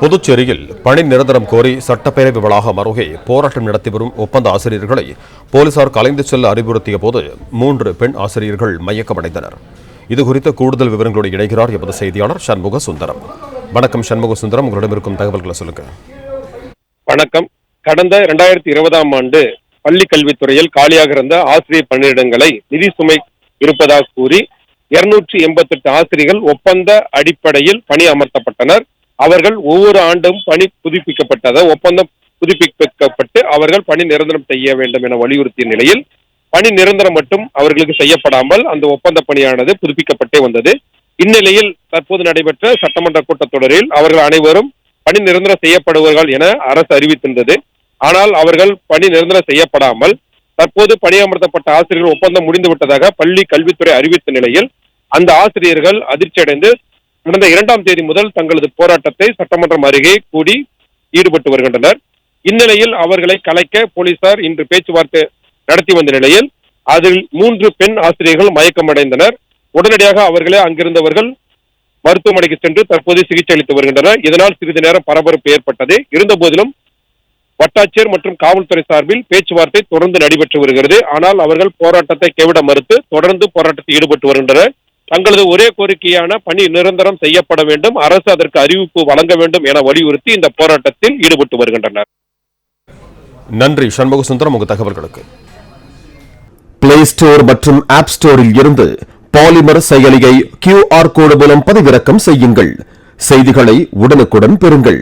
புதுச்சேரியில் பணி நிரந்தரம் கோரி சட்டப்பேரவை வளாகம் அருகே போராட்டம் நடத்தி வரும் ஒப்பந்த ஆசிரியர்களை போலீசார் கலைந்து செல்ல அறிவுறுத்திய போது 3 பெண் ஆசிரியர்கள் மயக்கமடைந்தனர். இதுகுறித்த கூடுதல் விவரங்களோடு இணைகிறார் எமது செய்தியாளர் சண்முக சுந்தரம். வணக்கம் சண்முக சுந்தரம், உங்களிடம் இருக்கும் தகவல்களை சொல்லுங்க. வணக்கம். கடந்த 2020ஆம் ஆண்டு பள்ளி கல்வித்துறையில் காலியாக இருந்த ஆசிரியர் பணியிடங்களை நிதி சுமை இருப்பதாக கூறி 288 ஆசிரியர்கள் ஒப்பந்த அடிப்படையில் பணி அமர்த்தப்பட்டனர். அவர்கள் ஒவ்வொரு ஆண்டும் பணி ஒப்பந்தம் புதுப்பிக்கப்பட்டு அவர்கள் பணி நிரந்தரம் செய்ய வேண்டும் என வலியுறுத்திய நிலையில் பணி நிரந்தரம் மட்டும் அவர்களுக்கு செய்யப்படாமல் அந்த ஒப்பந்த பணியானது புதுப்பிக்கப்பட்டே வந்தது. இந்நிலையில் தற்போது நடைபெற்ற சட்டமன்ற கூட்டத்தொடரில் அவர்கள் அனைவரும் பணி நிரந்தரம் செய்யப்படுவார்கள் என அரசு அறிவித்திருந்தது. ஆனால் அவர்கள் பணி நிரந்தரம் செய்யப்படாமல் தற்போது பணியமர்த்தப்பட்ட ஆசிரியர்கள் ஒப்பந்தம் முடிந்துவிட்டதாக பள்ளி கல்வித்துறை அறிவித்த நிலையில் அந்த ஆசிரியர்கள் அதிர்ச்சியடைந்து கடந்த 2ஆம் தேதி முதல் தங்களது போராட்டத்தை சட்டமன்றம் அருகே கூடி ஈடுபட்டு வருகின்றனர். இந்நிலையில் அவர்களை கலைக்க போலீசார் இன்று பேச்சுவார்த்தை நடத்தி வந்த நிலையில் அதில் 3 பெண் ஆசிரியர்கள் மயக்கமடைந்தனர். உடனடியாக அவர்களே அங்கிருந்தவர்கள் மருத்துவமனைக்கு சென்று தற்போது சிகிச்சை அளித்து வருகின்றனர். இதனால் சிறிது நேரம் பரபரப்பு ஏற்பட்டது. இருந்தபோதிலும் வட்டாட்சியர் மற்றும் காவல்துறை சார்பில் பேச்சுவார்த்தை தொடர்ந்து நடைபெற்று வருகிறது. ஆனால் அவர்கள் போராட்டத்தை கைவிட மறுத்து தொடர்ந்து போராட்டத்தில் ஈடுபட்டு வருகின்றனர். தங்களது ஒரே கோரிக்கையான பணி நிரந்தரம் செய்யப்பட வேண்டும், அரசு அதற்கு அறிவிப்பு வழங்க வேண்டும் என வலியுறுத்தி இந்த போராட்டத்தில் ஈடுபட்டு வருகின்றனர். நன்றி சண்முக சுந்தரம், உங்க தகவல்களுக்கு. பிளே ஸ்டோர் மற்றும் ஆப் ஸ்டோரில் இருந்து பாலிமர் செயலியை QR கோடு மூலம் பதிவிறக்கம் செய்யுங்கள். செய்திகளை உடனுக்குடன் பெறுங்கள்.